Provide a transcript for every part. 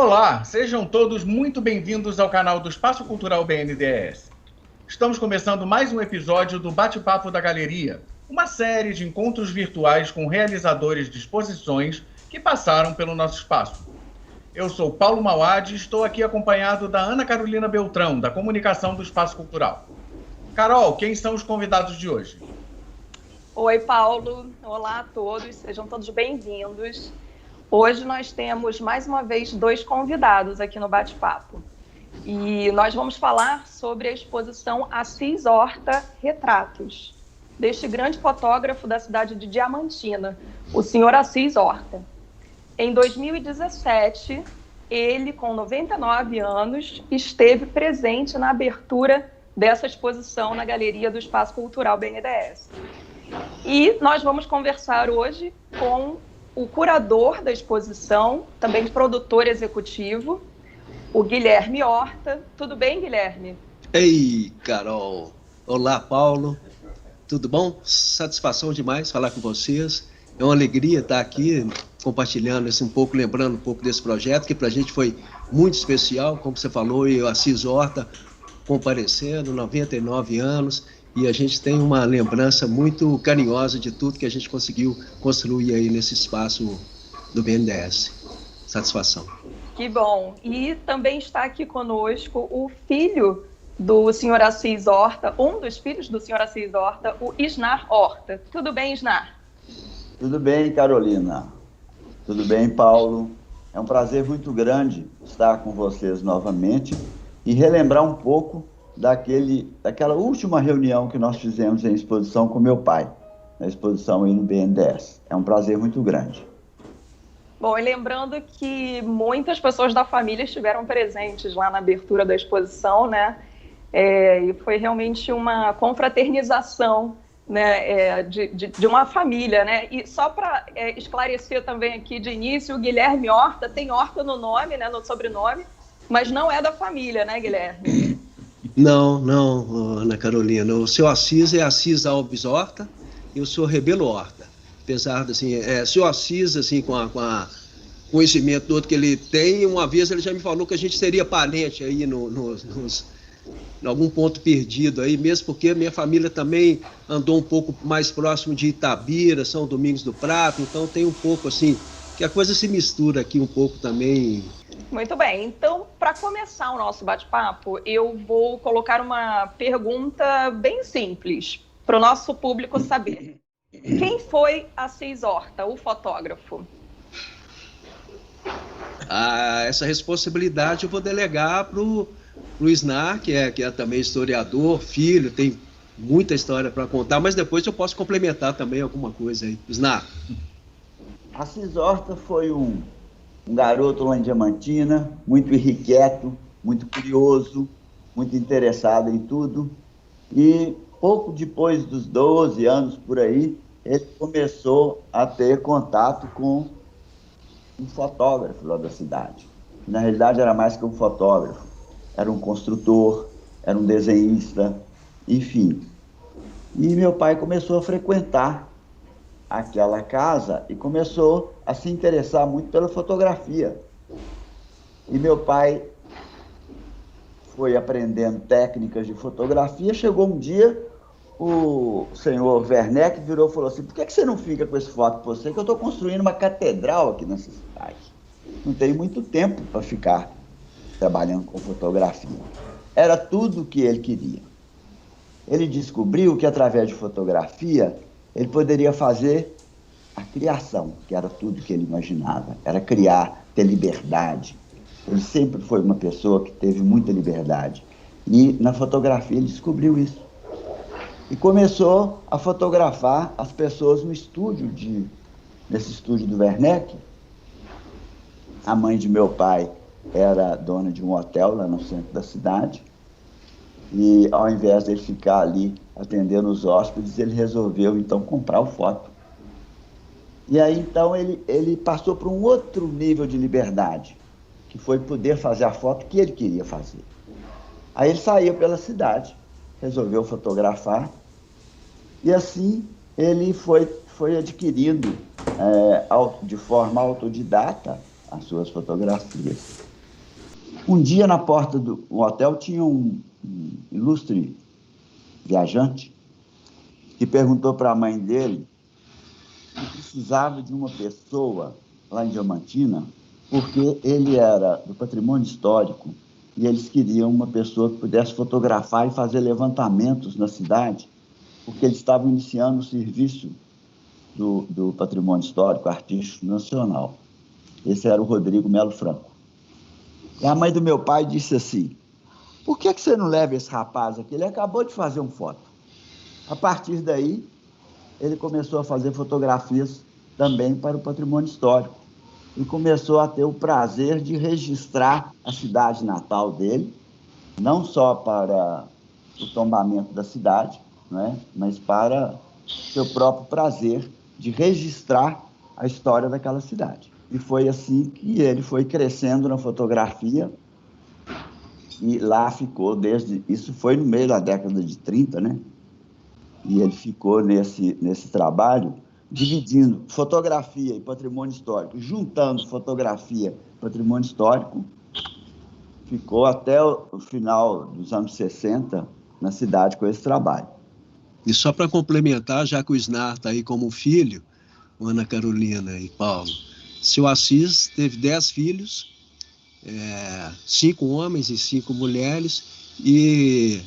Olá, sejam todos muito bem-vindos ao canal do Espaço Cultural BNDES. Estamos começando mais um episódio do Bate-Papo da Galeria, uma série de encontros virtuais com realizadores de exposições que passaram pelo nosso espaço. Eu sou Paulo Mauad e estou aqui acompanhado da Ana Carolina Beltrão, da Comunicação do Espaço Cultural. Carol, quem são os convidados de hoje? Oi, Paulo. Olá a todos, sejam todos bem-vindos. Hoje nós temos, mais uma vez, dois convidados aqui no Bate-Papo. E nós vamos falar sobre a exposição Assis Horta Retratos, deste grande fotógrafo da cidade de Diamantina, o senhor Assis Horta. Em 2017, ele, com 99 anos, esteve presente na abertura dessa exposição na Galeria do Espaço Cultural BNDES. E nós vamos conversar hoje com o curador da exposição, também produtor executivo, o Guilherme Horta. Tudo bem, Guilherme? Ei, Carol. Olá, Paulo. Tudo bom? Satisfação demais falar com vocês. É uma alegria estar aqui compartilhando um pouco, lembrando um pouco desse projeto, que para a gente foi muito especial, como você falou, e o Assis Horta comparecendo, 99 anos, e a gente tem uma lembrança muito carinhosa de tudo que a gente conseguiu construir aí nesse espaço do BNDES. Satisfação. Que bom. E também está aqui conosco o filho do senhor Assis Horta, um dos filhos do senhor Assis Horta, o Isnar Horta. Tudo bem, Isnar? Tudo bem, Carolina. Tudo bem, Paulo. É um prazer muito grande estar com vocês novamente e relembrar um pouco daquela última reunião que nós fizemos em exposição com meu pai, na exposição aí no BNDES. É um prazer muito grande. Bom, e lembrando que muitas pessoas da família estiveram presentes lá na abertura da exposição, né? E foi realmente uma confraternização, né, de uma família, né? E só para esclarecer também aqui de início, o Guilherme Horta tem Horta no nome, né, no sobrenome, mas não é da família, né, Guilherme? Não, Ana Carolina. O seu Assis é Assis Alves Horta e o seu Rebelo Horta. Apesar de, assim, seu Assis, assim, com a conhecimento todo que ele tem, uma vez ele já me falou que a gente seria parente aí em algum ponto perdido aí, mesmo porque a minha família também andou um pouco mais próximo de Itabira, São Domingos do Prata, então tem um pouco assim, que a coisa se mistura aqui um pouco também. Muito bem, então, para começar o nosso bate-papo, eu vou colocar uma pergunta bem simples para o nosso público saber. Quem foi Assis Horta, o fotógrafo? Essa responsabilidade eu vou delegar para o Isnar, que é também historiador, filho, tem muita história para contar, mas depois eu posso complementar também alguma coisa aí. Isnar. Assis Horta foi um garoto lá em Diamantina, muito irrequieto, muito curioso, muito interessado em tudo. E pouco depois dos 12 anos por aí, ele começou a ter contato com um fotógrafo lá da cidade. Na realidade era mais que um fotógrafo, era um construtor, era um desenhista, enfim. E meu pai começou a frequentar aquela casa e começou a se interessar muito pela fotografia. E meu pai foi aprendendo técnicas de fotografia. Chegou um dia, o senhor Werneck virou e falou assim: por que você não fica com esse foto com você, que eu estou construindo uma catedral aqui nessa cidade. Não tenho muito tempo para ficar trabalhando com fotografia. Era tudo o que ele queria. Ele descobriu que através de fotografia ele poderia fazer a criação, que era tudo que ele imaginava. Era criar, ter liberdade. Ele sempre foi uma pessoa que teve muita liberdade. E na fotografia ele descobriu isso. E começou a fotografar as pessoas no estúdio, nesse estúdio do Werneck. A mãe de meu pai era dona de um hotel lá no centro da cidade. E ao invés de ele ficar ali atendendo os hóspedes, ele resolveu então comprar o foto. E aí então ele passou para um outro nível de liberdade, que foi poder fazer a foto que ele queria fazer. Aí ele saiu pela cidade, resolveu fotografar, e assim ele foi adquirindo de forma autodidata as suas fotografias. Um dia, na porta do hotel, tinha um ilustre viajante que perguntou para a mãe dele que precisava de uma pessoa lá em Diamantina, porque ele era do patrimônio histórico e eles queriam uma pessoa que pudesse fotografar e fazer levantamentos na cidade, porque eles estavam iniciando o serviço do patrimônio histórico, artístico nacional. Esse era o Rodrigo Melo Franco. E a mãe do meu pai disse assim: por que você não leva esse rapaz aqui? Ele acabou de fazer uma foto. A partir daí, ele começou a fazer fotografias também para o patrimônio histórico e começou a ter o prazer de registrar a cidade natal dele, não só para o tombamento da cidade, né, mas para seu próprio prazer de registrar a história daquela cidade. E foi assim que ele foi crescendo na fotografia e lá ficou desde... Isso foi no meio da década de 30, né? E ele ficou nesse trabalho, dividindo fotografia e patrimônio histórico, juntando fotografia e patrimônio histórico, ficou até o final dos anos 60 na cidade com esse trabalho. E só para complementar, já que o Snar está aí como filho, Ana Carolina e Paulo, seu Assis teve 10 filhos, 5 homens e 5 mulheres, e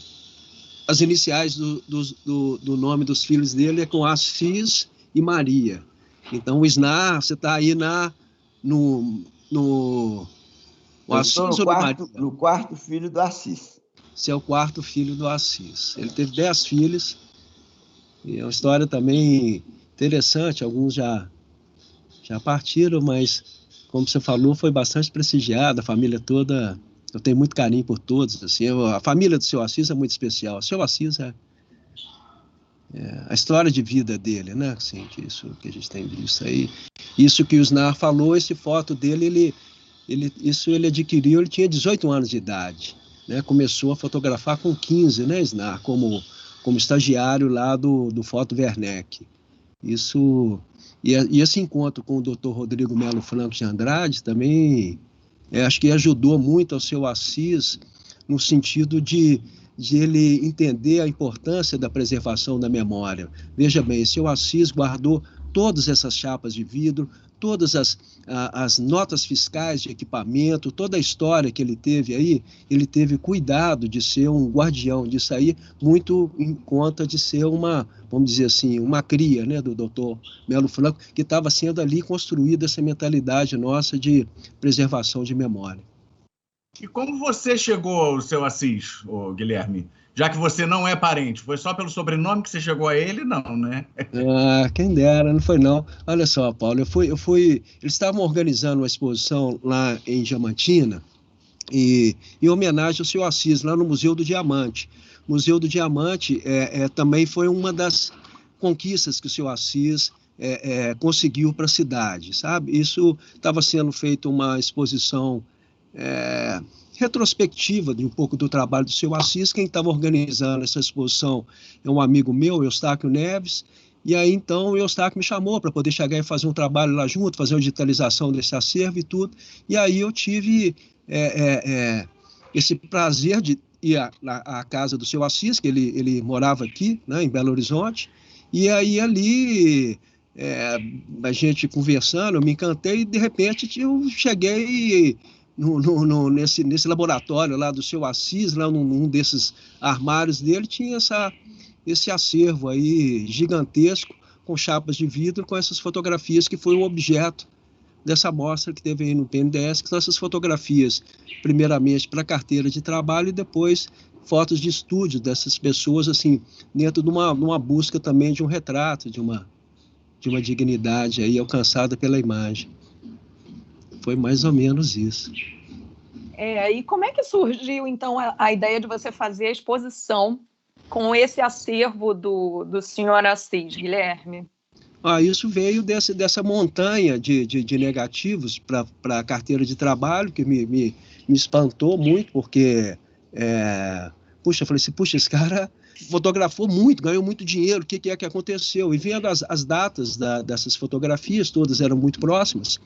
as iniciais do nome dos filhos dele é com Assis e Maria. Então, o Snar, você está aí no Assis ou no Maria? No quarto filho do Assis. Você é o 4º filho do Assis. Ele teve 10 filhos, e é uma história também interessante. Alguns já partiram, mas, como você falou, foi bastante prestigiada, a família toda. Eu tenho muito carinho por todos. Assim, a família do seu Assis é muito especial. O seu Assis é a história de vida dele, né? Assim, isso que a gente tem visto aí. Isso que o Snar falou, esse foto dele, ele adquiriu, ele tinha 18 anos de idade, né? Começou a fotografar com 15, né, Snar? Como estagiário lá do Foto Werneck. Isso... E esse encontro com o Dr. Rodrigo Melo Franco de Andrade também, acho que ajudou muito ao seu Assis, no sentido de ele entender a importância da preservação da memória. Veja bem, seu Assis guardou todas essas chapas de vidro, todas as notas fiscais de equipamento, toda a história que ele teve aí, ele teve cuidado de ser um guardião disso aí, muito em conta de ser uma, vamos dizer assim, uma cria, né, do Dr. Melo Franco, que estava sendo ali construída essa mentalidade nossa de preservação de memória. E como você chegou ao seu Assis, Guilherme? Já que você não é parente, foi só pelo sobrenome que você chegou a ele? Não, né? Quem dera, não foi não. Olha só, Paulo, eles estavam organizando uma exposição lá em Diamantina, e em homenagem ao seu Assis, lá no Museu do Diamante. O Museu do Diamante também foi uma das conquistas que o seu Assis conseguiu para a cidade, sabe? Isso estava sendo feita uma exposição retrospectiva de um pouco do trabalho do seu Assis. Quem estava organizando essa exposição é um amigo meu, Eustáquio Neves, e aí então o Eustáquio me chamou para poder chegar e fazer um trabalho lá junto, fazer uma digitalização desse acervo e tudo, e aí eu tive esse prazer de ir à casa do seu Assis, que ele morava aqui, né, em Belo Horizonte, e aí ali a gente conversando, eu me encantei, e de repente eu cheguei nesse laboratório lá do seu Assis, lá num desses armários dele, tinha esse acervo aí gigantesco, com chapas de vidro, com essas fotografias que foi o objeto dessa amostra que teve aí no BNDES, que são essas fotografias, primeiramente para carteira de trabalho e depois fotos de estúdio dessas pessoas, assim, dentro de uma busca também de um retrato, de uma dignidade aí alcançada pela imagem. Foi mais ou menos isso. E como é que surgiu, então, a ideia de você fazer a exposição com esse acervo do senhor Assis, Guilherme? Isso veio dessa montanha de negativos para a carteira de trabalho, que me espantou muito, porque, eu falei assim, esse cara fotografou muito, ganhou muito dinheiro, o que é que aconteceu? E vendo as datas dessas fotografias, todas eram muito próximas,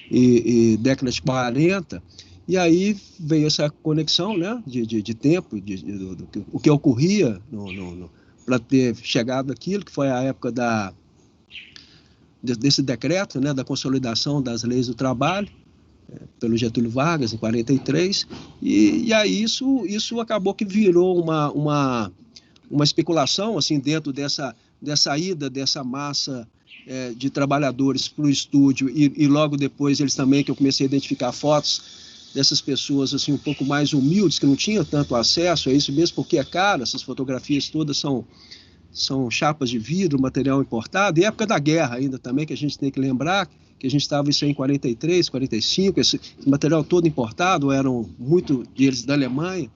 e década de 40, E aí veio essa conexão, né, de tempo, o que ocorria para ter chegado aquilo, que foi a época desse decreto, né, da consolidação das leis do trabalho, pelo Getúlio Vargas, em 43, e aí isso acabou que virou uma especulação, assim, dentro dessa ida dessa massa de trabalhadores para o estúdio, e logo depois eles também, que eu comecei a identificar fotos dessas pessoas assim um pouco mais humildes, que não tinham tanto acesso a isso, mesmo porque é caro, essas fotografias todas são chapas de vidro, material importado, e época da guerra ainda também, que a gente tem que lembrar, que a gente estava isso aí em 43, 45, esse material todo importado, eram muito deles da Alemanha,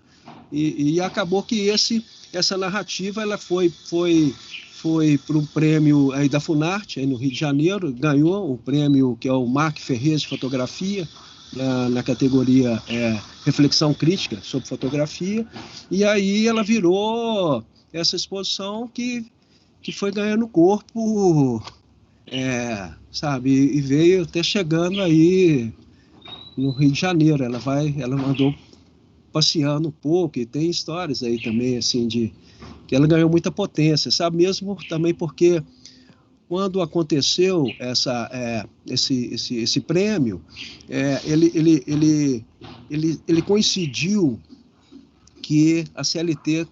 e acabou que essa narrativa ela foi para um prêmio aí da Funarte, aí no Rio de Janeiro, ganhou um prêmio que é o Marc Ferrez de fotografia, na categoria reflexão crítica sobre fotografia, e aí ela virou essa exposição que foi ganhando corpo, sabe, e veio até chegando aí no Rio de Janeiro. Ela andou passeando um pouco, e tem histórias aí também, assim, que ela ganhou muita potência, sabe, mesmo também porque quando aconteceu esse prêmio, ele coincidiu que a CLT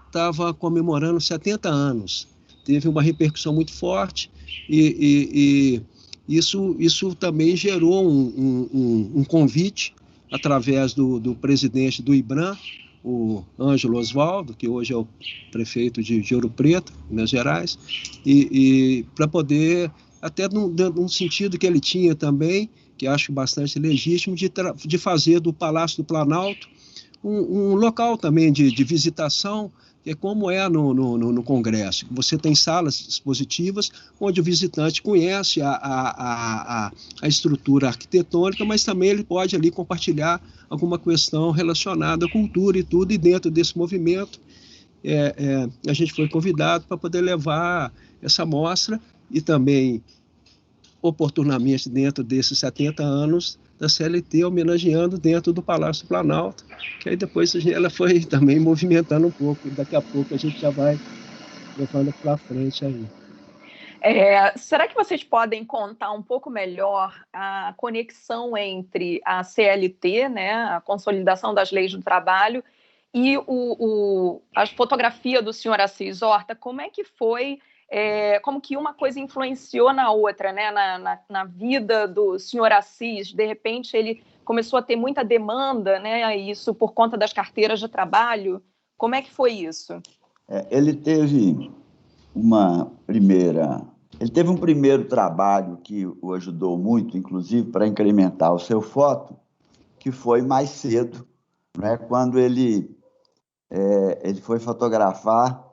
estava comemorando 70 anos. Teve uma repercussão muito forte e isso também gerou um convite através do presidente do IBRAM, o Ângelo Osvaldo, que hoje é o prefeito de Ouro Preto, Minas Gerais, e para poder, até num sentido que ele tinha também, que acho bastante legítimo, de fazer do Palácio do Planalto um local também de visitação, que é como é no Congresso. Você tem salas expositivas onde o visitante conhece a estrutura arquitetônica, mas também ele pode ali compartilhar alguma questão relacionada à cultura e tudo, e dentro desse movimento a gente foi convidado para poder levar essa mostra, e também, oportunamente, dentro desses 70 anos da CLT, homenageando dentro do Palácio do Planalto, que aí depois ela foi também movimentando um pouco, e daqui a pouco a gente já vai levando para frente aí. Será que vocês podem contar um pouco melhor a conexão entre a CLT, né, a consolidação das leis do trabalho, e a fotografia do senhor Assis Horta? Como é que foi, como que uma coisa influenciou na outra, né, na vida do senhor Assis? De repente ele começou a ter muita demanda, né, isso por conta das carteiras de trabalho. Como é que foi isso? Ele teve um primeiro trabalho que o ajudou muito, inclusive para incrementar o seu foto, que foi mais cedo, né, quando ele foi fotografar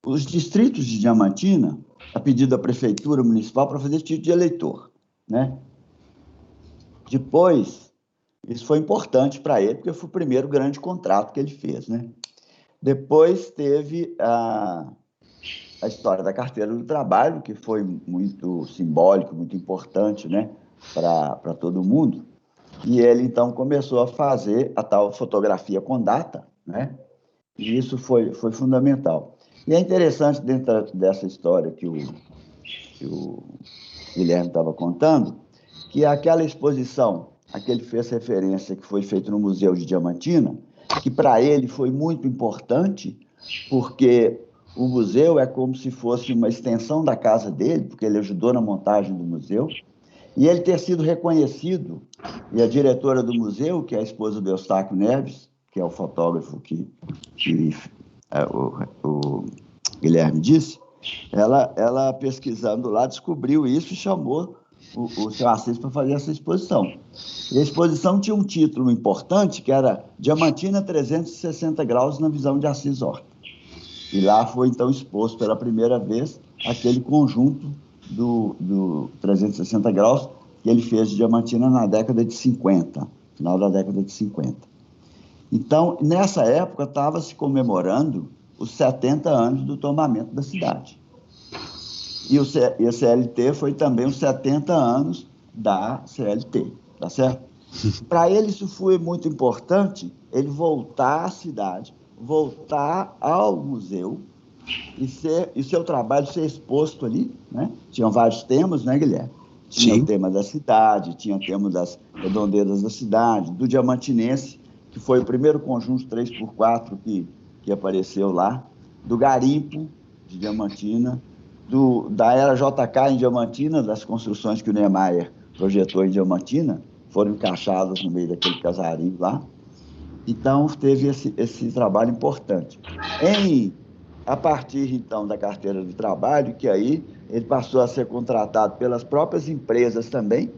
os distritos de Diamantina, a pedido da Prefeitura Municipal, para fazer título de eleitor, né? Depois, isso foi importante para ele, porque foi o primeiro grande contrato que ele fez, né? Depois teve a história da carteira do trabalho, que foi muito simbólico, muito importante, né, para todo mundo. E ele, então, começou a fazer a tal fotografia com data, né? E isso foi fundamental. E é interessante, dentro dessa história que o Guilherme estava contando, que aquela exposição a que ele fez referência, que foi feita no Museu de Diamantina, que para ele foi muito importante, porque o museu é como se fosse uma extensão da casa dele, porque ele ajudou na montagem do museu, e ele ter sido reconhecido, e a diretora do museu, que é a esposa do Eustáquio Neves, que é o fotógrafo que o Guilherme disse, ela pesquisando lá, descobriu isso e chamou o seu Assis para fazer essa exposição. E a exposição tinha um título importante, que era Diamantina 360 graus na visão de Assis Horta. E lá foi, então, exposto pela primeira vez aquele conjunto do 360 graus que ele fez de Diamantina na década de 50, final da década de 50. Então, nessa época, estava se comemorando os 70 anos do tombamento da cidade. E a CLT foi também os 70 anos da CLT, tá certo? Para ele isso foi muito importante, ele voltar à cidade, voltar ao museu e seu trabalho ser exposto ali, né? Tinham vários temas, né, Guilherme? Tinha Sim. o tema da cidade, tinha o tema das redondezas da cidade, do Diamantinense, que foi o primeiro conjunto 3x4 que apareceu lá, do Garimpo, de Diamantina, da era JK em Diamantina, das construções que o Niemeyer projetou em Diamantina, foram encaixadas no meio daquele casarinho lá. Então, teve esse trabalho importante. A partir, então, da carteira de trabalho, que aí ele passou a ser contratado pelas próprias empresas também,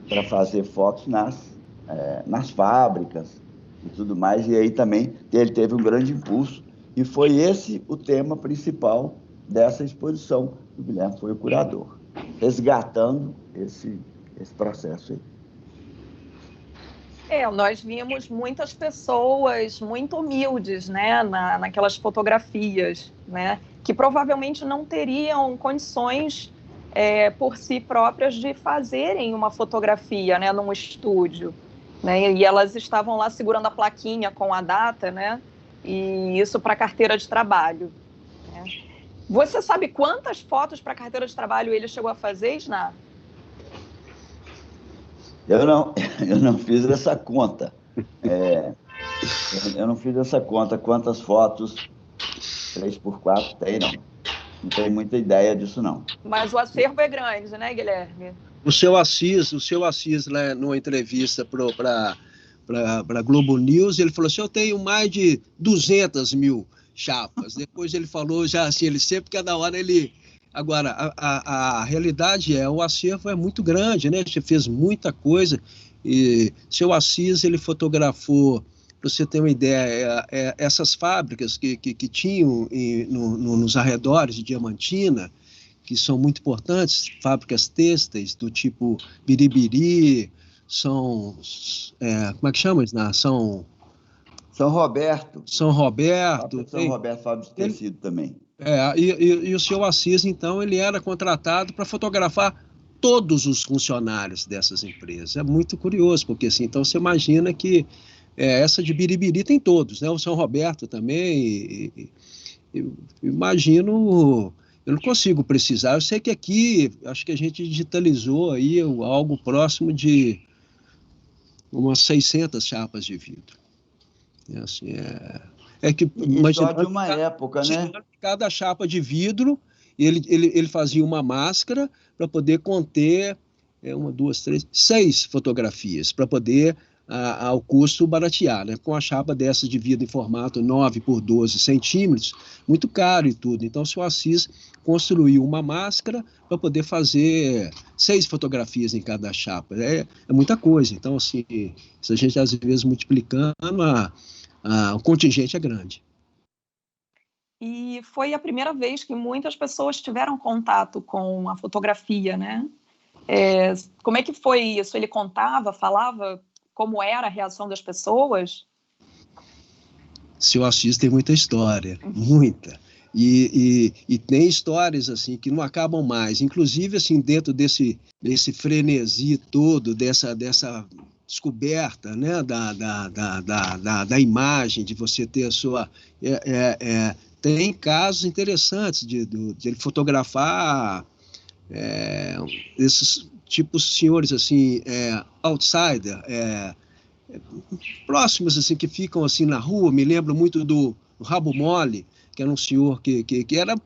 para fazer fotos nas fábricas e tudo mais, e aí também ele teve um grande impulso, e foi esse o tema principal dessa exposição. O Guilherme foi o curador, resgatando esse processo aí. Nós vimos muitas pessoas muito humildes, né, naquelas fotografias, né, que provavelmente não teriam condições por si próprias de fazerem uma fotografia, né, num estúdio, né, e elas estavam lá segurando a plaquinha com a data, né, e isso para a carteira de trabalho, né. Você sabe quantas fotos para a carteira de trabalho ele chegou a fazer, Isna? Eu não fiz essa conta. Eu não fiz essa conta, quantas fotos 3x4 tem, não. Não tenho muita ideia disso, não. Mas o acervo é grande, né, Guilherme? O seu Assis, né, numa entrevista para a Globo News, ele falou assim, eu tenho mais de 200 mil chapas. Depois ele falou, já assim, ele sempre, cada hora ele... Agora, a realidade o acervo é muito grande, né? Você fez muita coisa. E seu Assis, ele fotografou, para você ter uma ideia, essas fábricas que tinham nos arredores de Diamantina, que são muito importantes, fábricas têxteis do tipo Biribiri, como é que chama isso? São Roberto. São Roberto. São Roberto, fábrica de tecido também. E o seu Assis, então, ele era contratado para fotografar todos os funcionários dessas empresas. É muito curioso, porque assim, então você imagina que essa de Biribiri tem todos, né? O São Roberto também, eu imagino, eu não consigo precisar, eu sei que aqui, acho que a gente digitalizou aí algo próximo de umas 600 chapas de vidro. Assim, só de uma época, né? Cada chapa de vidro, ele fazia uma máscara para poder conter 6 fotografias, para poder ao custo baratear, né? Com a chapa dessas de vidro em formato 9x12 centímetros, muito caro e tudo. Então, o seu Assis construiu uma máscara para poder fazer 6 fotografias em cada chapa. É muita coisa. Então, assim, se a gente às vezes multiplicando, o contingente é grande. E foi a primeira vez que muitas pessoas tiveram contato com a fotografia, né? Como é que foi isso? Ele contava, falava como era a reação das pessoas? Seu Assis tem muita história, muita. E tem histórias assim que não acabam mais. Inclusive, assim, dentro desse frenesi todo, dessa descoberta, né, da imagem, de você ter a sua... tem casos interessantes de ele fotografar esses tipos senhores assim, outsider, próximos assim, que ficam assim na rua. Me lembro muito do Rabo Mole, que era um senhor que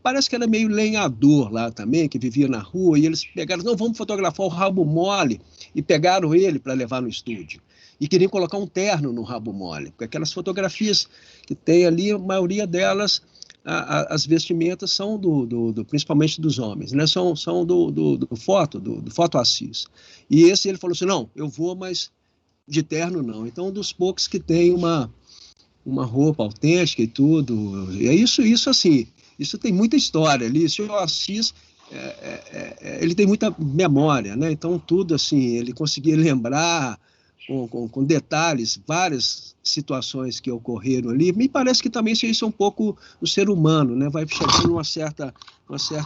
parece que era meio lenhador lá também, que vivia na rua, e eles pegaram, não, vamos fotografar o Rabo Mole, e pegaram ele para levar no estúdio. E queriam colocar um terno no Rabo Mole, porque aquelas fotografias que tem ali, a maioria delas, as vestimentas são principalmente dos homens, né? São do foto Assis. E esse ele falou assim, não, eu vou, mas de terno não. Então, um dos poucos que tem uma roupa autêntica e tudo. É isso assim, isso tem muita história ali. O senhor Assis, ele tem muita memória, né? Então, tudo assim, ele conseguia lembrar com detalhes várias situações que ocorreram ali. Me parece que também isso é um pouco o ser humano, né? Vai chegando uma certa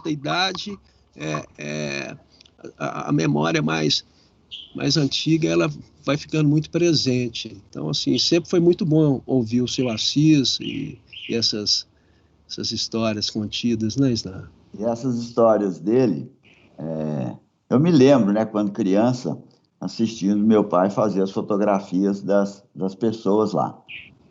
idade, a memória mais mais antiga, ela vai ficando muito presente. Então, assim, sempre foi muito bom ouvir o seu Assis e essas histórias contidas, né, Isna? E essas histórias dele, eu me lembro, né, quando criança, assistindo meu pai fazer as fotografias das pessoas lá.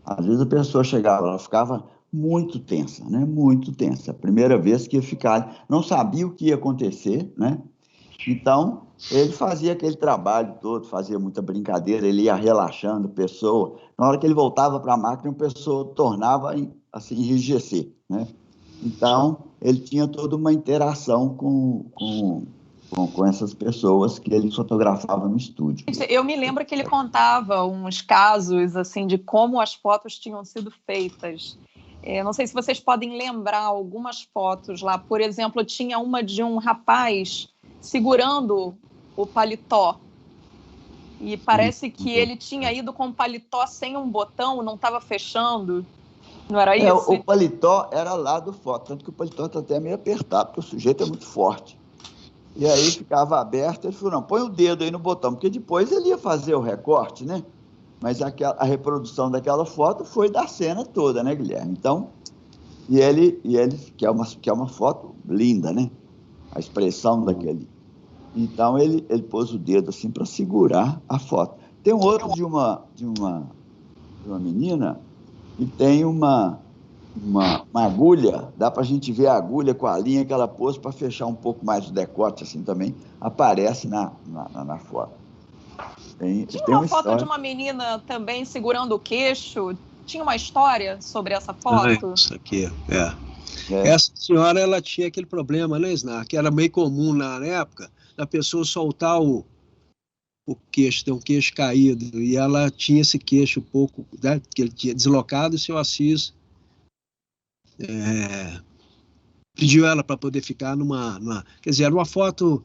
Às vezes a pessoa chegava, ela ficava muito tensa, né? Muito tensa. A primeira vez que ia ficar, não sabia o que ia acontecer, né? Então, ele fazia aquele trabalho todo, fazia muita brincadeira, ele ia relaxando a pessoa. Na hora que ele voltava para a máquina, a pessoa tornava assim, enrijecer, né? Então, ele tinha toda uma interação com essas pessoas que ele fotografava no estúdio. Eu me lembro que ele contava uns casos assim de como as fotos tinham sido feitas. Não sei se vocês podem lembrar algumas fotos lá. Por exemplo, tinha uma de um rapaz segurando o paletó. E parece que ele tinha ido com o paletó sem um botão, não estava fechando. Não era isso? O paletó era lá do foto, tanto que o paletó está até meio apertado, porque o sujeito é muito forte. E aí ficava aberto, ele falou, não, põe o dedo aí no botão, porque depois ele ia fazer o recorte, né? Mas a reprodução daquela foto foi da cena toda, né, Guilherme? Então, e ele que é uma foto linda, né? A expressão daquele. Então, ele pôs o dedo assim para segurar a foto. Tem um outro de uma menina que tem uma agulha, dá para a gente ver a agulha com a linha que ela pôs para fechar um pouco mais o decote, assim também aparece na foto. Tinha uma foto de uma menina também segurando o queixo. Tinha uma história sobre essa foto? Isso aqui, Essa senhora, ela tinha aquele problema, né, Isnar? Que era meio comum na época, da pessoa soltar o queixo, ter um queixo caído, e ela tinha esse queixo um pouco, né, que ele tinha deslocado, e o seu Assis pediu ela para poder ficar quer dizer, era uma foto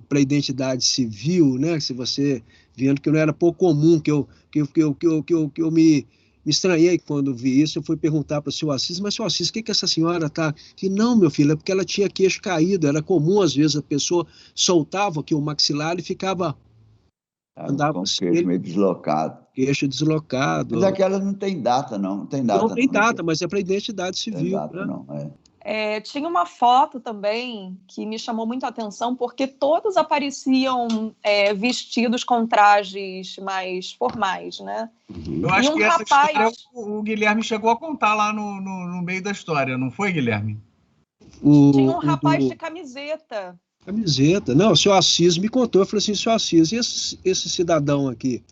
para identidade civil, né? Se você vendo que não era pouco comum, que eu me estranhei quando vi isso. Eu fui perguntar para o seu Assis, mas seu Assis, o que essa senhora tá? Que não, meu filho, é porque ela tinha queixo caído. Era comum às vezes a pessoa soltava aqui o maxilar e ficava andava com o queixo meio deslocado. Queixo deslocado. Mas aquela não tem data, não. Não tem data. Não tem data, mas é para identidade civil. Não tem data, né? não. Tinha uma foto também que me chamou muito a atenção, porque todos apareciam vestidos com trajes mais formais, né? Eu acho que essa história o Guilherme chegou a contar lá no meio da história, não foi, Guilherme? Tinha um rapaz de camiseta. Camiseta. Não, o senhor Assis me contou. Eu falei assim, senhor Assis, e esse cidadão aqui?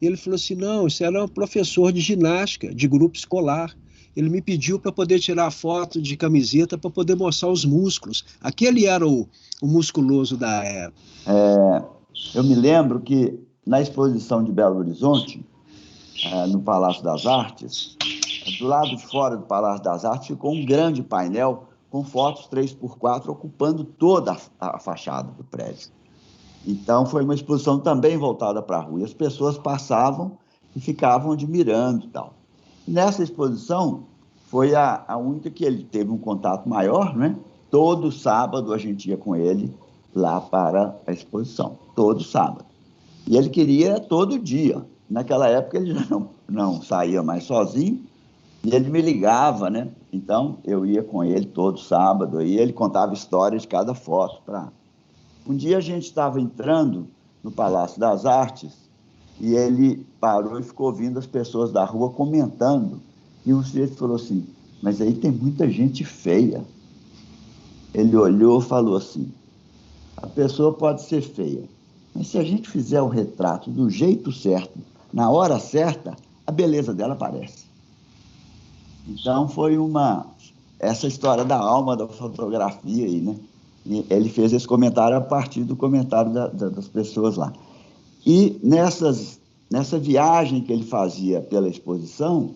E ele falou assim, não, isso era um professor de ginástica, de grupo escolar. Ele me pediu para poder tirar foto de camiseta para poder mostrar os músculos. Aquele era o musculoso da época. Eu me lembro que na exposição de Belo Horizonte, no Palácio das Artes, do lado de fora do Palácio das Artes ficou um grande painel com fotos 3x4 ocupando toda a fachada do prédio. Então, foi uma exposição também voltada para a rua. E as pessoas passavam e ficavam admirando e tal. Nessa exposição, foi a única que ele teve um contato maior, né? Todo sábado a gente ia com ele lá para a exposição, todo sábado. E ele queria todo dia. Naquela época ele já não saía mais sozinho, e ele me ligava, né? Então, eu ia com ele todo sábado, e ele contava histórias de cada foto. Um dia a gente estava entrando no Palácio das Artes, e ele parou e ficou ouvindo as pessoas da rua comentando. E um sujeito falou assim, mas aí tem muita gente feia. Ele olhou e falou assim, a pessoa pode ser feia, mas se a gente fizer o retrato do jeito certo, na hora certa, a beleza dela aparece. Então foi essa história da alma da fotografia aí, né? E ele fez esse comentário a partir do comentário das pessoas lá. E nessa viagem que ele fazia pela exposição,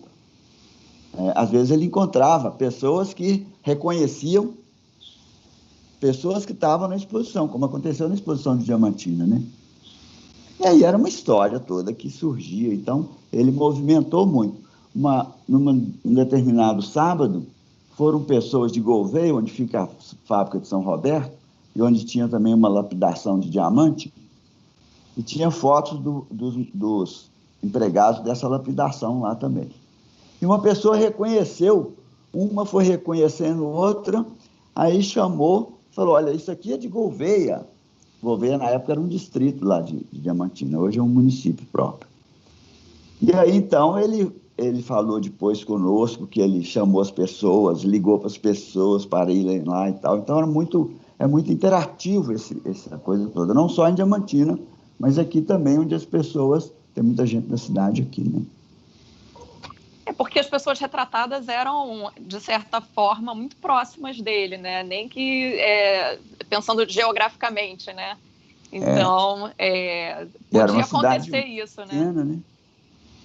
às vezes ele encontrava pessoas que reconheciam pessoas que estavam na exposição, como aconteceu na exposição de Diamantina, né? E aí era uma história toda que surgia. Então, ele movimentou muito. Num determinado sábado, foram pessoas de Gouveia, onde fica a fábrica de São Roberto, e onde tinha também uma lapidação de diamante, E tinha fotos dos empregados dessa lapidação lá também. E uma pessoa reconheceu, uma foi reconhecendo outra, aí chamou, falou, olha, isso aqui é de Gouveia. Gouveia, na época, era um distrito lá de Diamantina, hoje é um município próprio. E aí, então, ele falou depois conosco que ele chamou as pessoas, ligou para as pessoas para irem lá e tal. Então, é muito interativo essa coisa toda, não só em Diamantina, mas aqui também, onde as pessoas, tem muita gente da cidade aqui, né? É porque as pessoas retratadas eram, de certa forma, muito próximas dele, né? Nem que, pensando geograficamente, né? Então, podia acontecer isso, pequena, né?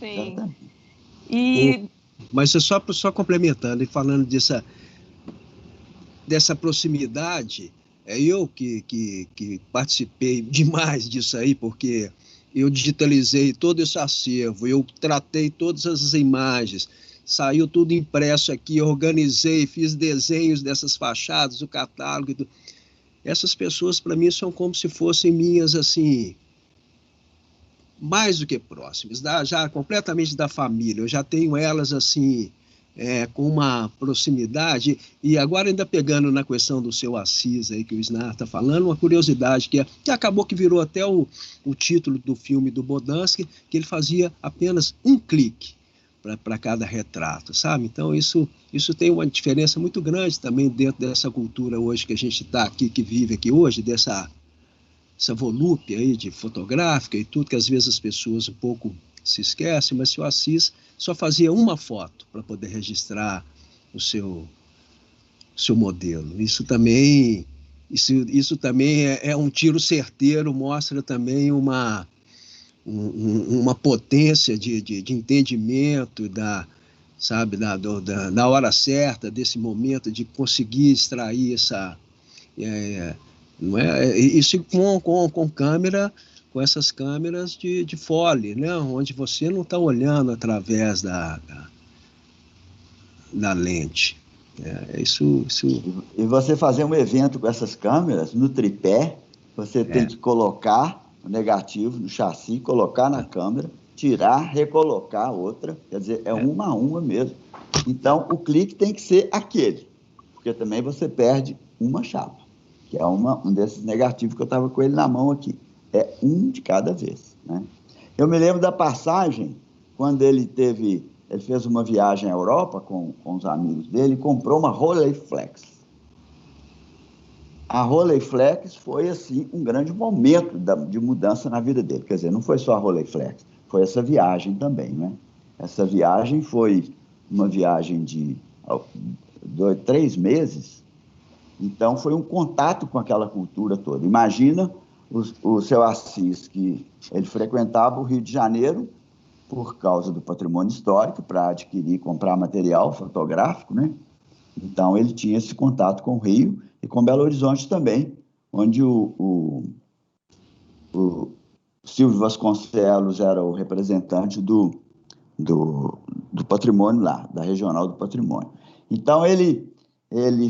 Sim. Exatamente. Mas é só complementando e falando dessa proximidade, eu que participei demais disso aí, porque eu digitalizei todo esse acervo, eu tratei todas as imagens, saiu tudo impresso aqui, organizei, fiz desenhos dessas fachadas, o catálogo. Essas pessoas, para mim, são como se fossem minhas, assim, mais do que próximas, já completamente da família. Eu já tenho elas, assim, com uma proximidade. E agora, ainda pegando na questão do seu Assis, aí, que o Snar está falando, uma curiosidade que acabou que virou até o título do filme do Bodansky, que ele fazia apenas um clique para cada retrato, sabe? Então, isso tem uma diferença muito grande também dentro dessa cultura hoje que a gente está aqui, que vive aqui hoje, dessa volúpia aí de fotográfica e tudo, que às vezes as pessoas um pouco se esquecem, mas o Assis só fazia uma foto para poder registrar o seu modelo. Isso também é um tiro certeiro, mostra também uma potência de entendimento da hora certa, desse momento, de conseguir extrair essa... não é? Isso com câmera, com essas câmeras de Foley, né? Onde você não está olhando através da lente. Isso... E você fazer um evento com essas câmeras, no tripé, você tem que colocar o negativo no chassi, colocar na câmera, tirar, recolocar outra, quer dizer, uma a uma mesmo. Então, o clique tem que ser aquele, porque também você perde uma chapa, que é um desses negativos que eu estava com ele na mão aqui. É um de cada vez, né? Eu me lembro da passagem, quando ele fez uma viagem à Europa com os amigos dele e comprou uma Rolleiflex. A Rolleiflex foi, assim, um grande momento de mudança na vida dele. Quer dizer, não foi só a Rolleiflex, foi essa viagem também, né? Essa viagem foi uma viagem de 3 meses, então foi um contato com aquela cultura toda. Imagina o seu Assis, que ele frequentava o Rio de Janeiro por causa do patrimônio histórico, para adquirir e comprar material fotográfico, né? Então, ele tinha esse contato com o Rio e com Belo Horizonte também, onde o Silvio Vasconcelos era o representante do patrimônio lá, da Regional do Patrimônio. Então, ele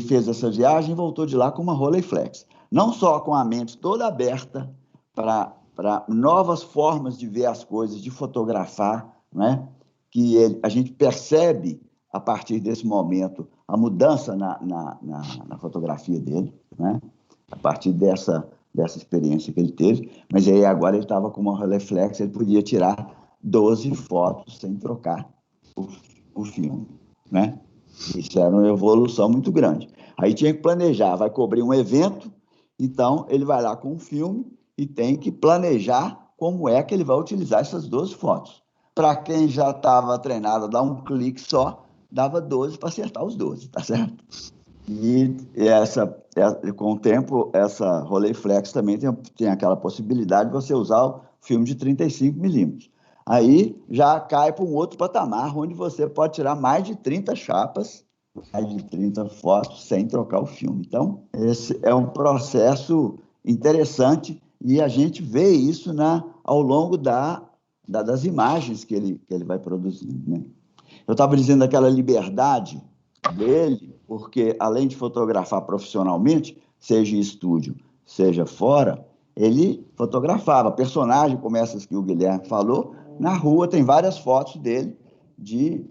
fez essa viagem e voltou de lá com uma Rolleiflex. Não só com a mente toda aberta para novas formas de ver as coisas, de fotografar, né? Que a gente percebe, a partir desse momento, a mudança na fotografia dele, né? A partir dessa experiência que ele teve. Mas aí agora ele estava com uma Rolleiflex, ele podia tirar 12 fotos sem trocar o filme, né? Isso era uma evolução muito grande. Aí tinha que planejar, vai cobrir um evento, então ele vai lá com o filme e tem que planejar como é que ele vai utilizar essas 12 fotos. Para quem já estava treinado a dar um clique só, dava 12 para acertar os 12, tá certo? E com o tempo, essa Rolleiflex também tem aquela possibilidade de você usar o filme de 35mm. Aí já cai para um outro patamar, onde você pode tirar mais de 30 chapas, mais de 30 fotos, sem trocar o filme. Então, esse é um processo interessante e a gente vê isso ao longo das imagens que ele vai produzindo, né? Eu estava dizendo daquela liberdade dele, porque além de fotografar profissionalmente, seja em estúdio, seja fora, ele fotografava personagem, como essas que o Guilherme falou. Na rua tem várias fotos dele de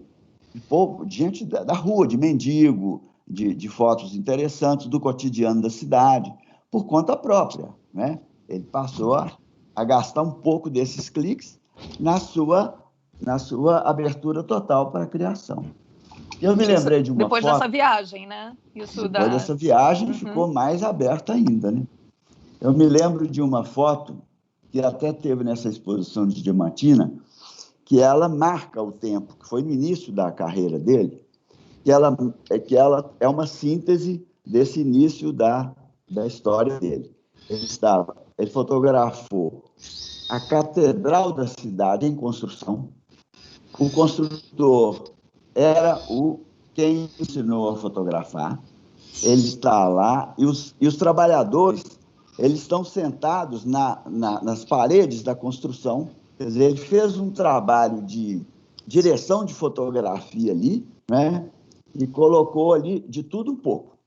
povo, gente da rua, de mendigo, de fotos interessantes do cotidiano da cidade, por conta própria, né? Ele passou a gastar um pouco desses cliques na sua abertura total para a criação. Eu me lembrei de uma depois foto... dessa viagem, né? Depois dessa viagem, ficou mais aberta ainda, né? Eu me lembro de uma foto que até teve nessa exposição de Diamantina, que ela marca o tempo, que foi no início da carreira dele, que ela é uma síntese desse início da história dele. Ele fotografou a Catedral da cidade em construção. O construtor era quem ensinou a fotografar. Ele está lá e os trabalhadores, eles estão sentados nas paredes da construção. Quer dizer, ele fez um trabalho de direção de fotografia ali, né? E colocou ali de tudo um pouco,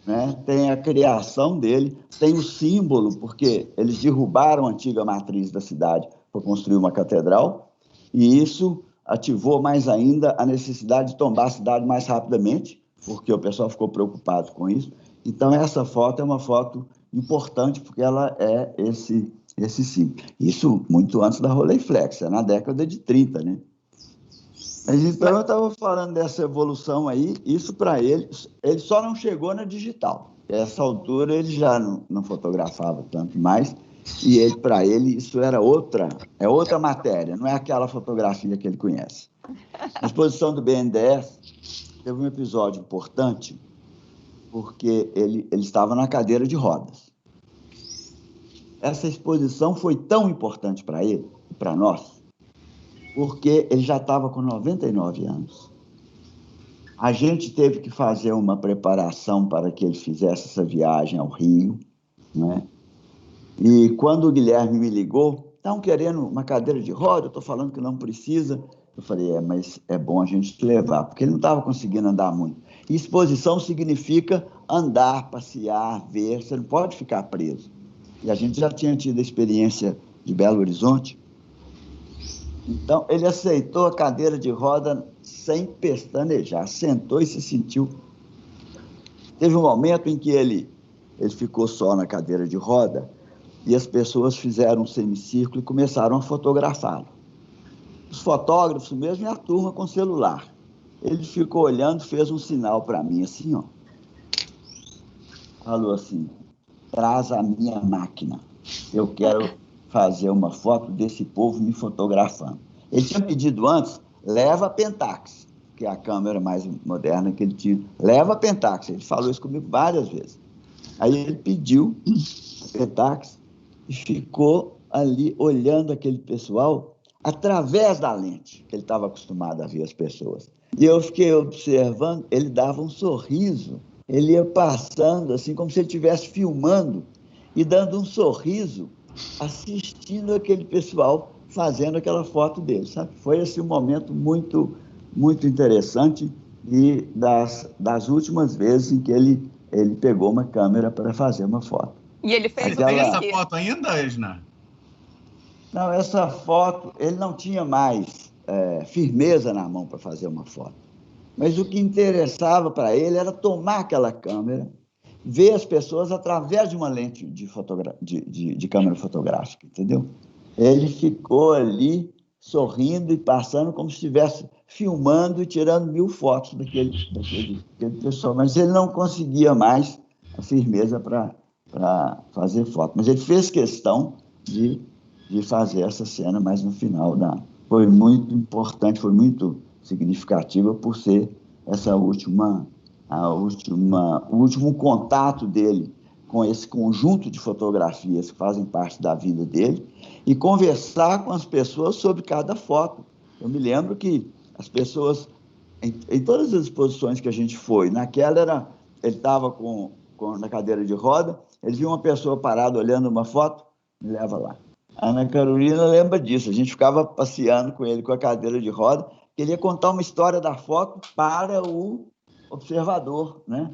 né? Tem a criação dele, tem o símbolo, porque eles derrubaram a antiga matriz da cidade para construir uma catedral, e isso ativou mais ainda a necessidade de tombar a cidade mais rapidamente, porque o pessoal ficou preocupado com isso. Então, essa foto é uma foto importante, porque ela é esse símbolo. Isso muito antes da Rolleiflex, na década de 30, né? Mas então eu estava falando dessa evolução aí, isso para ele só não chegou na digital. A essa altura ele já não fotografava tanto mais, e para ele isso era outra matéria, não é aquela fotografia que ele conhece. Na exposição do BNDES teve um episódio importante, porque ele estava na cadeira de rodas. Essa exposição foi tão importante para ele e para nós, porque ele já estava com 99 anos. A gente teve que fazer uma preparação para que ele fizesse essa viagem ao Rio, né? E quando o Guilherme me ligou, estão querendo uma cadeira de roda, eu estou falando que não precisa. Eu falei, mas é bom a gente levar, porque ele não estava conseguindo andar muito. E exposição significa andar, passear, ver, você não pode ficar preso. E a gente já tinha tido a experiência de Belo Horizonte. Então, ele aceitou a cadeira de roda sem pestanejar, sentou e se sentiu. Teve um momento em que ele ficou só na cadeira de roda e as pessoas fizeram um semicírculo e começaram a fotografá-lo. Os fotógrafos mesmo e a turma com celular. Ele ficou olhando, fez um sinal para mim, assim, ó. Falou assim, traz a minha máquina. Eu quero fazer uma foto desse povo me fotografando. Ele tinha pedido antes, leva a Pentax, que é a câmera mais moderna que ele tinha. Leva a Pentax. Ele falou isso comigo várias vezes. Aí ele pediu a Pentax e ficou ali olhando aquele pessoal através da lente, que ele estava acostumado a ver as pessoas. E eu fiquei observando, ele dava um sorriso, ele ia passando assim, como se ele estivesse filmando e dando um sorriso, assistindo aquele pessoal fazendo aquela foto dele, sabe? Foi assim, um momento muito, muito interessante e das últimas vezes em que ele pegou uma câmera para fazer uma foto. E ele fez tem essa foto ainda, Esna? Não, essa foto, ele não tinha mais firmeza na mão para fazer uma foto. Mas o que interessava para ele era tomar aquela câmera, ver as pessoas através de uma lente de câmera fotográfica, entendeu? Ele ficou ali sorrindo e passando como se estivesse filmando e tirando 1000 fotos daquele pessoal, mas ele não conseguia mais a firmeza para fazer foto. Mas ele fez questão de fazer essa cena, mas no final foi muito importante, foi muito significativa por ser essa o último contato dele com esse conjunto de fotografias que fazem parte da vida dele e conversar com as pessoas sobre cada foto. Eu me lembro que as pessoas, em todas as exposições que a gente foi, naquela ele estava na cadeira de roda, ele viu uma pessoa parada olhando uma foto, me leva lá. A Ana Carolina lembra disso, a gente ficava passeando com ele com a cadeira de roda, ele ia contar uma história da foto para o observador, né?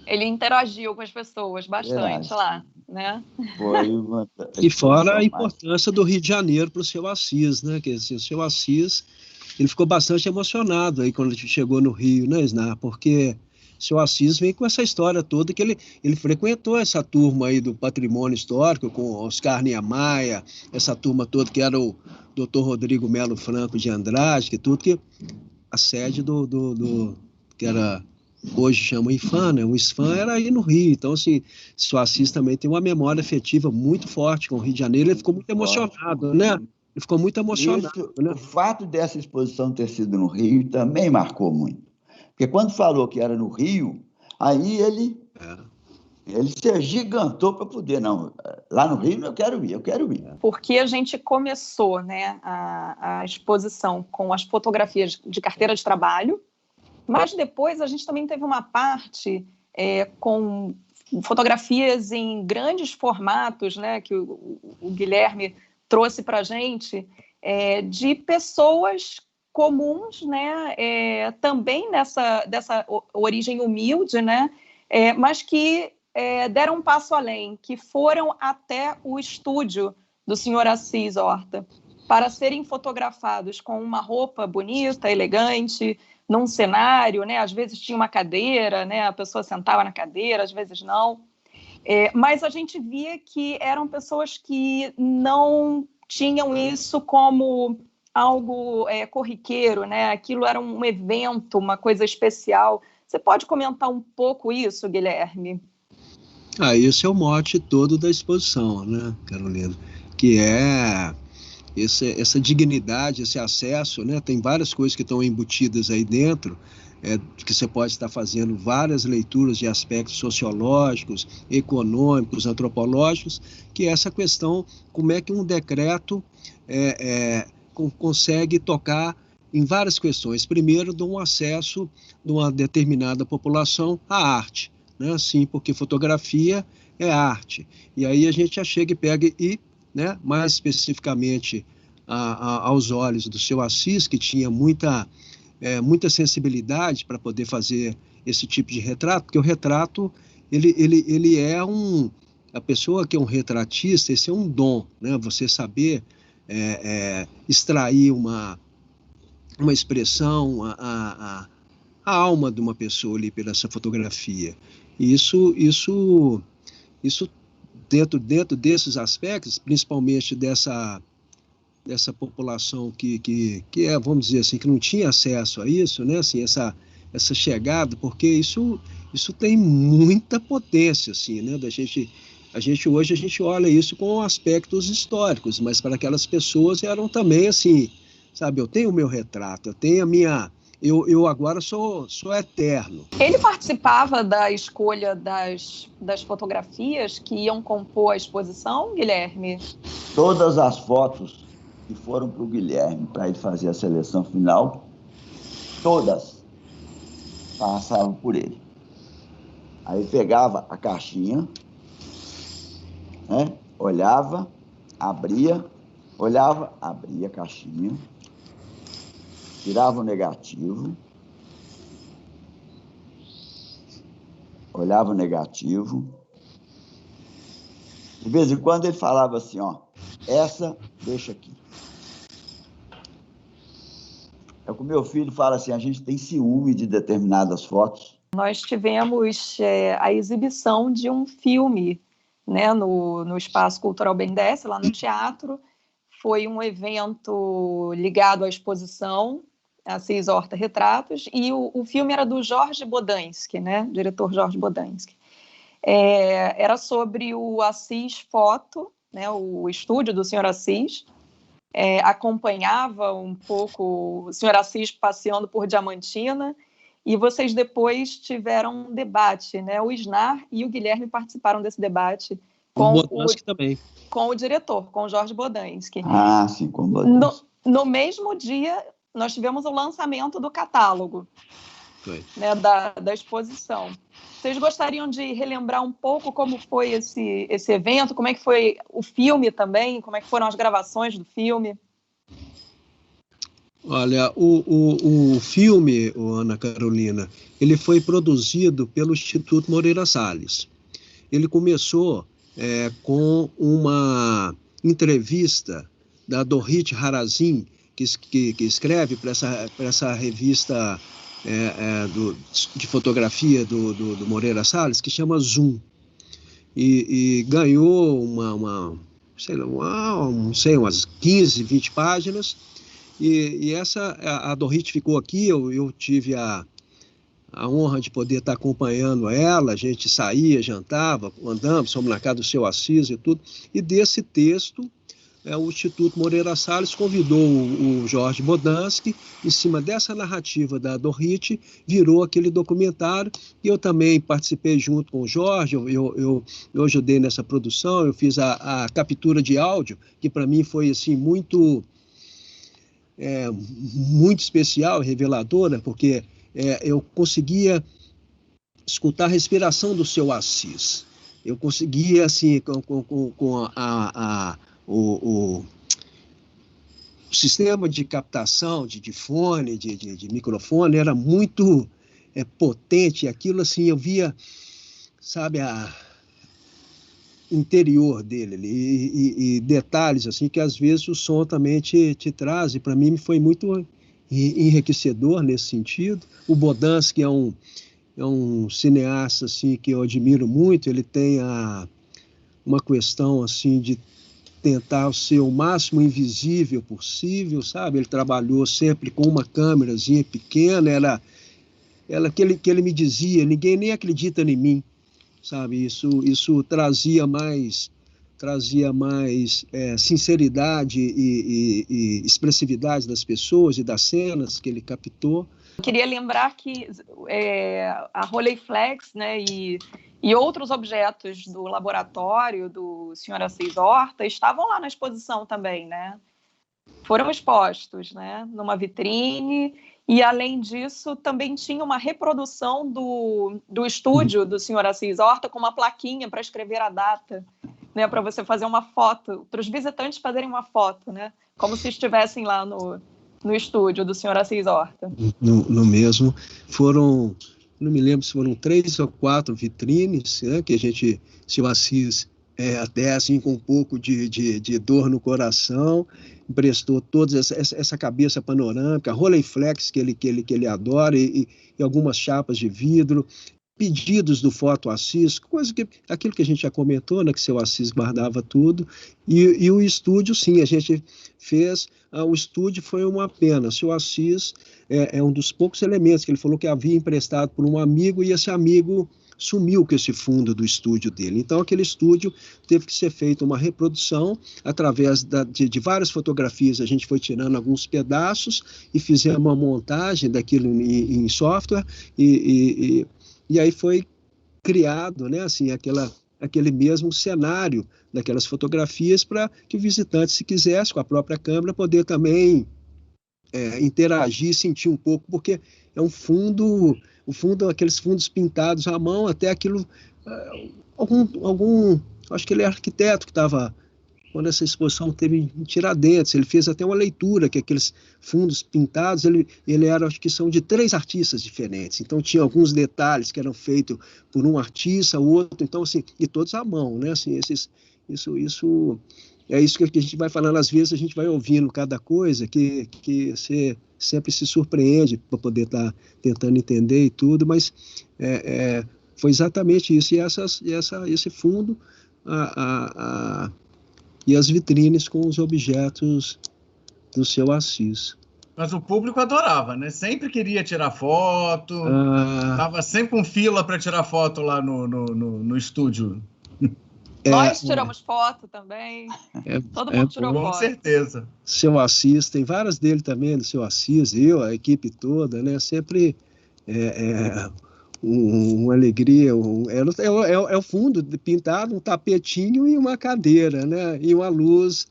Ele interagiu com as pessoas bastante lá. né? Foi uma E fora a exposição importância do Rio de Janeiro para o seu Assis, né? Que assim, o seu Assis, ele ficou bastante emocionado aí quando ele chegou no Rio, né, Snar? Porque o seu Assis vem com essa história toda que ele frequentou essa turma aí do patrimônio histórico com Oscar Niemeyer, essa turma toda que era o Dr. Rodrigo Melo Franco de Andrade, que tudo que a sede do que era hoje chama IFAM, né? O IFAM era aí no Rio. Então, assim, o Assis também tem uma memória afetiva muito forte com o Rio de Janeiro. Ele ficou muito emocionado, né? Ele ficou muito emocionado, Isso, né? o fato dessa exposição ter sido no Rio também marcou muito. Porque quando falou que era no Rio, aí ele se agigantou para poder, não, lá no Rio eu quero ir. Porque a gente começou, né, a exposição com as fotografias de carteira de trabalho, mas depois a gente também teve uma parte com fotografias em grandes formatos, né, que o Guilherme trouxe para a gente, de pessoas comuns, né, também dessa origem humilde, né, mas que deram um passo além, que foram até o estúdio do senhor Assis Horta para serem fotografados com uma roupa bonita, elegante, num cenário, né? Às vezes tinha uma cadeira, né? A pessoa sentava na cadeira, às vezes não. Mas a gente via que eram pessoas que não tinham isso como algo corriqueiro, né? Aquilo era um evento, uma coisa especial. Você pode comentar um pouco isso, Guilherme? Esse é o mote todo da exposição, né, Carolina? Que é essa dignidade, esse acesso, né? Tem várias coisas que estão embutidas aí dentro, que você pode estar fazendo várias leituras de aspectos sociológicos, econômicos, antropológicos, que é essa questão, como é que um decreto consegue tocar em várias questões. Primeiro, de um acesso de uma determinada população à arte, né? Sim, porque fotografia é arte. E aí a gente já chega e pega né, mais especificamente aos olhos do seu Assis, que tinha muita sensibilidade para poder fazer esse tipo de retrato, porque o retrato, ele é a pessoa que é um retratista, esse é um dom, né? Você saber extrair uma expressão, a alma de uma pessoa ali pela essa fotografia. E isso dentro desses aspectos, principalmente dessa população que vamos dizer assim, que não tinha acesso a isso, né? Assim, essa chegada, porque isso tem muita potência, assim, né? Hoje a gente olha isso com aspectos históricos, mas para aquelas pessoas eram também assim, sabe? Eu tenho o meu retrato, eu tenho a minha... Eu agora sou eterno. Ele participava da escolha das fotografias que iam compor a exposição, Guilherme? Todas as fotos que foram para o Guilherme, para ele fazer a seleção final, todas passavam por ele. Aí pegava a caixinha, né? Olhava, abria a caixinha, tirava o negativo, olhava o negativo. De vez em quando ele falava assim, ó, essa deixa aqui. É o que o meu filho fala assim, a gente tem ciúme de determinadas fotos. Nós tivemos a exibição de um filme, né, no Espaço Cultural BNDES, lá no teatro. Foi um evento ligado à exposição Assis Horta Retratos, e o filme era do Jorge Bodansky, né? Diretor Jorge Bodansky. Era sobre o Assis Foto, né? O estúdio do senhor Assis. Acompanhava um pouco o senhor Assis passeando por Diamantina, e vocês depois tiveram um debate, né? O Snar e o Guilherme participaram desse debate com o diretor, com o Jorge Bodansky. Ah, sim, com o Bodansky. No mesmo dia, nós tivemos o lançamento do catálogo, né, da exposição. Vocês gostariam de relembrar um pouco como foi esse evento, como é que foi o filme também, como é que foram as gravações do filme? Olha, o filme, Ana Carolina, ele foi produzido pelo Instituto Moreira Salles. Ele começou com uma entrevista da Dorit Harazin, que escreve para essa revista de fotografia do Moreira Salles, que chama Zoom, e ganhou umas 15, 20 páginas, e a Dorit ficou aqui, eu tive a honra de poder estar acompanhando ela, a gente saía, jantava, andamos, fomos na casa do seu Assis e tudo, e desse texto, o Instituto Moreira Salles convidou o Jorge Bodansky, em cima dessa narrativa da Dorit, virou aquele documentário, e eu também participei junto com o Jorge, eu ajudei nessa produção, eu fiz a captura de áudio, que para mim foi assim, muito especial, reveladora, porque eu conseguia escutar a respiração do seu Assis, eu conseguia, assim, com o sistema de captação de fone, de microfone, era muito potente, aquilo assim, eu via, sabe, interior dele e detalhes assim que às vezes o som também te traz, e para mim foi muito enriquecedor nesse sentido. O Bodansky é um cineasta assim que eu admiro muito, ele tem uma questão assim de tentar ser o máximo invisível possível, sabe? Ele trabalhou sempre com uma câmerazinha pequena, ela que ele me dizia, ninguém nem acredita em mim, sabe? Isso trazia mais sinceridade e expressividade das pessoas e das cenas que ele captou. Queria lembrar que a Rolleiflex, né, e outros objetos do laboratório do Sr. Assis Horta estavam lá na exposição também, né? Foram expostos, né, numa vitrine, e além disso também tinha uma reprodução do estúdio do Sr. Assis Horta com uma plaquinha para escrever a data, né, para você fazer uma foto, para os visitantes fazerem uma foto, né, como se estivessem lá no estúdio do Sr. Assis Horta. No mesmo, não me lembro se foram 3 ou 4 vitrines, né, que a gente, se o Assis, até assim com um pouco de dor no coração, emprestou toda essa cabeça panorâmica, Rolleiflex que ele adora, e algumas chapas de vidro, pedidos do Foto Assis, aquilo que a gente já comentou, né, que seu Assis guardava tudo, e o estúdio, sim, a gente fez, o estúdio foi uma pena, o seu Assis é um dos poucos elementos que ele falou que havia emprestado por um amigo, e esse amigo sumiu com esse fundo do estúdio dele. Então, aquele estúdio teve que ser feita uma reprodução através de várias fotografias. A gente foi tirando alguns pedaços e fizemos uma montagem daquilo em software, e aí foi criado, né, assim, aquele mesmo cenário daquelas fotografias para que o visitante, se quisesse, com a própria câmera, poder também interagir, sentir um pouco, porque é um fundo, aqueles fundos pintados à mão, até aquilo, acho que ele é arquiteto que estava, quando essa exposição teve em Tiradentes, ele fez até uma leitura, que aqueles fundos pintados, ele era, acho que são de 3 artistas diferentes, então tinha alguns detalhes que eram feitos por um artista, outro, então assim, e todos à mão, né, assim, isso é isso que a gente vai falando, às vezes a gente vai ouvindo cada coisa que você sempre se surpreende para poder estar tentando entender e tudo, mas foi exatamente isso, e esse fundo, e as vitrines com os objetos do seu Assis. Mas o público adorava, né? Sempre queria tirar foto, estava sempre com fila para tirar foto lá no estúdio. Nós tiramos foto também, todo mundo tirou foto. Com certeza. Seu Assis, tem várias dele também, do seu Assis, a equipe toda, né? Sempre uma alegria, é o fundo pintado, um tapetinho e uma cadeira, né? E uma luz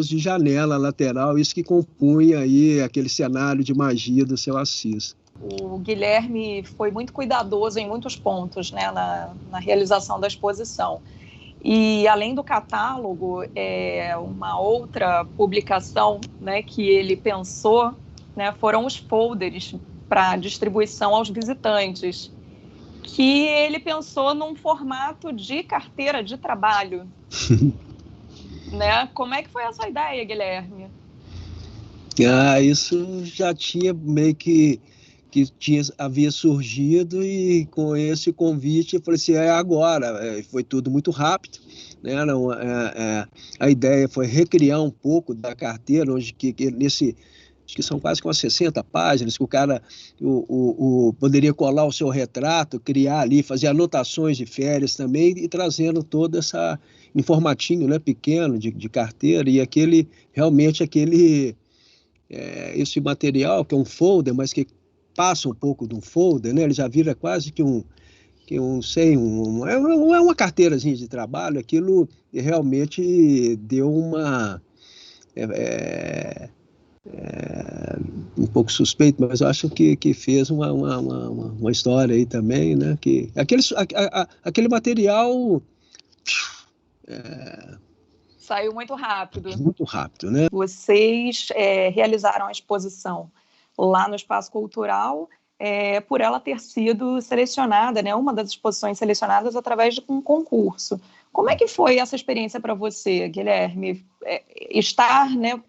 de janela lateral, isso que compunha aí aquele cenário de magia do seu Assis. O Guilherme foi muito cuidadoso em muitos pontos, né, na realização da exposição. E, além do catálogo, uma outra publicação, né, que ele pensou, né, foram os folders para distribuição aos visitantes. que ele pensou num formato de carteira de trabalho. Né? Como é que foi essa ideia, Guilherme? Isso já tinha meio que havia surgido, e com esse convite eu falei assim, agora. Foi tudo muito rápido, né? Não, a ideia foi recriar um pouco da carteira, onde acho que são quase umas 60 páginas, que o cara poderia colar o seu retrato, criar ali, fazer anotações de férias também, e trazendo toda essa em formatinho, né, pequeno de carteira, e esse material, que é um folder, mas que passa um pouco de um folder, né? Ele já vira quase que é uma carteirazinha de trabalho. Aquilo realmente deu uma... um pouco suspeito, mas eu acho que fez uma história aí também, né? Que aquele material... Saiu muito rápido. Muito rápido, né? Vocês realizaram a exposição lá no Espaço Cultural, por ela ter sido selecionada, né, uma das exposições selecionadas através de um concurso. Como é que foi essa experiência para você, Guilherme? Estar, né,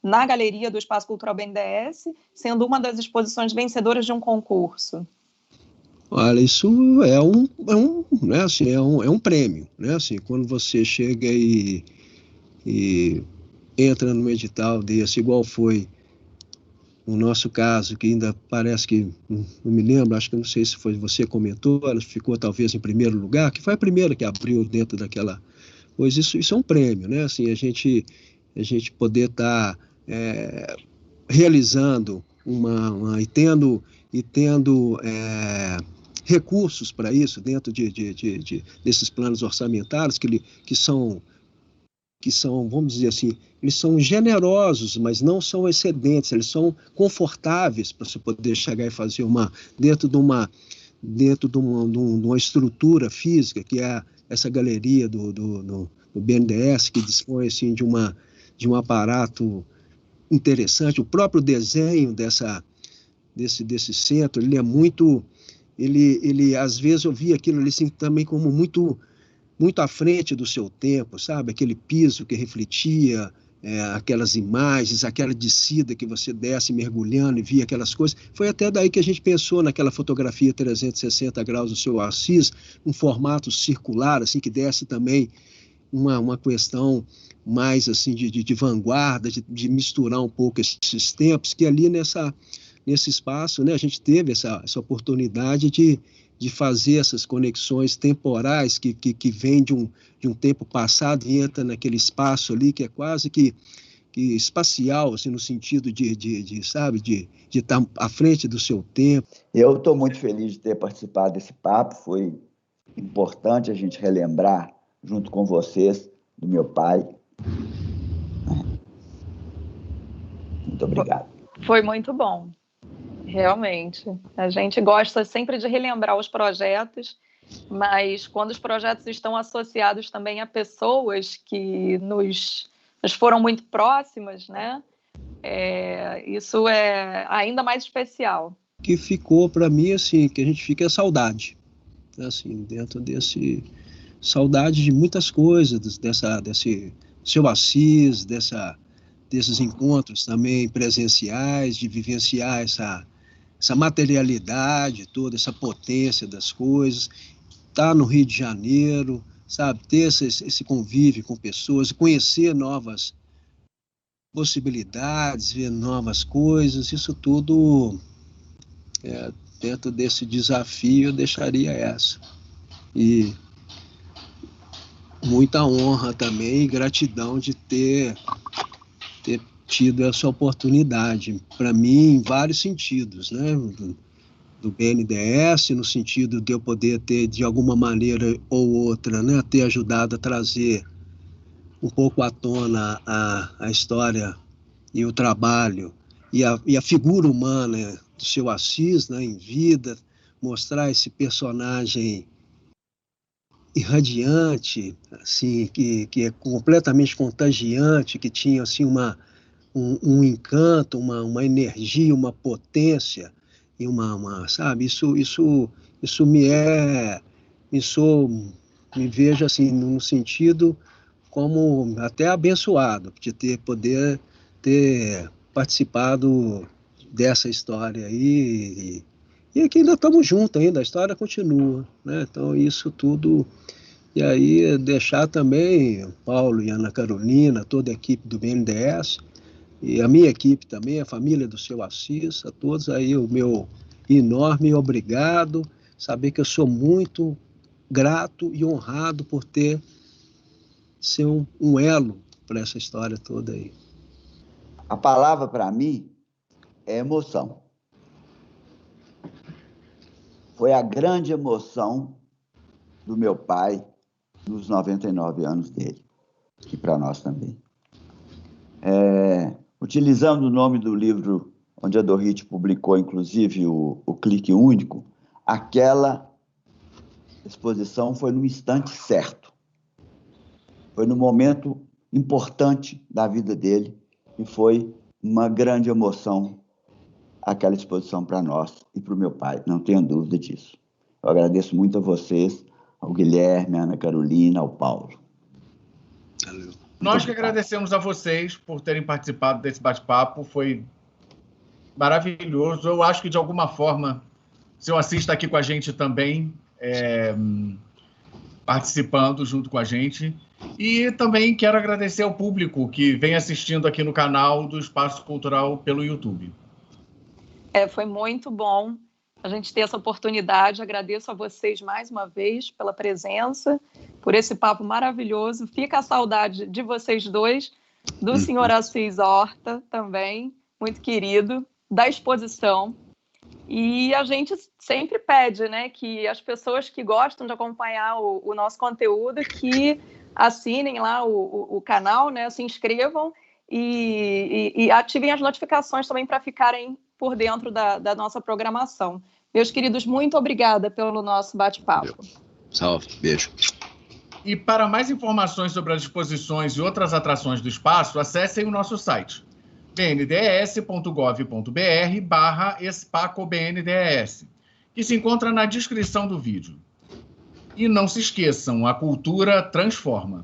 na galeria do Espaço Cultural BNDES, sendo uma das exposições vencedoras de um concurso? Olha, isso né, assim, é um prêmio, né? Assim, quando você chega e entra no edital desse, igual foi o nosso caso, que ainda parece que, não me lembro, acho que não sei se foi você que comentou, ela ficou talvez em primeiro lugar, que foi a primeira que abriu dentro daquela coisa. Isso é um prêmio, né? Assim, a gente poder estar realizando e tendo recursos para isso dentro desses planos orçamentários que são, vamos dizer assim, eles são generosos, mas não são excedentes, eles são confortáveis para você poder chegar e fazer dentro de uma estrutura física, que é essa galeria do BNDES, que dispõe assim, de um aparato interessante. O próprio desenho desse centro, ele é muito... Ele às vezes eu via aquilo ali assim, também como muito à frente do seu tempo, sabe? Aquele piso que refletia aquelas imagens, aquela descida que você desce mergulhando e via aquelas coisas. Foi até daí que a gente pensou naquela fotografia 360 graus do seu Assis, um formato circular, assim, que desse também uma questão mais assim de vanguarda, de misturar um pouco esses tempos, que ali nesse espaço, né, a gente teve essa oportunidade de fazer essas conexões temporais que vêm de um tempo passado e entra naquele espaço ali que é quase que espacial, assim, no sentido sabe, de estar à frente do seu tempo. Eu estou muito feliz de ter participado desse papo. Foi importante a gente relembrar, junto com vocês, do meu pai. Muito obrigado. Foi muito bom. Realmente. A gente gosta sempre de relembrar os projetos, mas quando os projetos estão associados também a pessoas que nos foram muito próximas, né? Isso é ainda mais especial. Que ficou para mim, assim, que a gente fica é saudade. Assim, dentro desse... Saudade de muitas coisas, desse seu Assis, desses encontros também presenciais, de vivenciar essa materialidade toda, essa potência das coisas, estar no Rio de Janeiro, sabe, ter esse convívio com pessoas, conhecer novas possibilidades, ver novas coisas, isso tudo, dentro desse desafio, eu deixaria essa. E muita honra também e gratidão de ter tido essa oportunidade, para mim, em vários sentidos, né? Do BNDES, no sentido de eu poder ter, de alguma maneira ou outra, né, ter ajudado a trazer um pouco à tona a história e o trabalho e a figura humana do seu Assis, né, em vida, mostrar esse personagem irradiante, assim, que é completamente contagiante, que tinha assim um encanto, uma energia, uma potência e sabe, isso isso me vejo assim, num sentido como até abençoado de poder ter participado dessa história aí, e aqui ainda estamos juntos ainda, a história continua, né? Então isso tudo, e aí deixar também o Paulo e a Ana Carolina, toda a equipe do BNDES, e a minha equipe também, a família do seu Assis, a todos aí o meu enorme obrigado, saber que eu sou muito grato e honrado por ser um elo para essa história toda aí. A palavra para mim é emoção. Foi a grande emoção do meu pai nos 99 anos dele, e para nós também. Utilizando o nome do livro onde a Dorrit publicou, inclusive, o Clique Único, aquela exposição foi no instante certo. Foi no momento importante da vida dele e foi uma grande emoção aquela exposição para nós e para o meu pai, não tenho dúvida disso. Eu agradeço muito a vocês, ao Guilherme, à Ana Carolina, ao Paulo. Valeu. Nós que agradecemos a vocês por terem participado desse bate-papo, foi maravilhoso. Eu acho que, de alguma forma, o seu Assis está aqui com a gente também, participando junto com a gente. E também quero agradecer ao público que vem assistindo aqui no canal do Espaço Cultural pelo YouTube. Foi muito bom a gente ter essa oportunidade. Agradeço a vocês mais uma vez pela presença, por esse papo maravilhoso. Fica a saudade de vocês dois, do senhor Assis Horta também, muito querido, da exposição. E a gente sempre pede, né, que as pessoas que gostam de acompanhar o nosso conteúdo, que assinem lá o canal, né, se inscrevam e ativem as notificações também para ficarem por dentro da nossa programação. Meus queridos, muito obrigada pelo nosso bate-papo. Salve, beijo. E para mais informações sobre as exposições e outras atrações do espaço, acessem o nosso site bnds.gov.br/EspacoBNDES, que se encontra na descrição do vídeo. E não se esqueçam, a cultura transforma.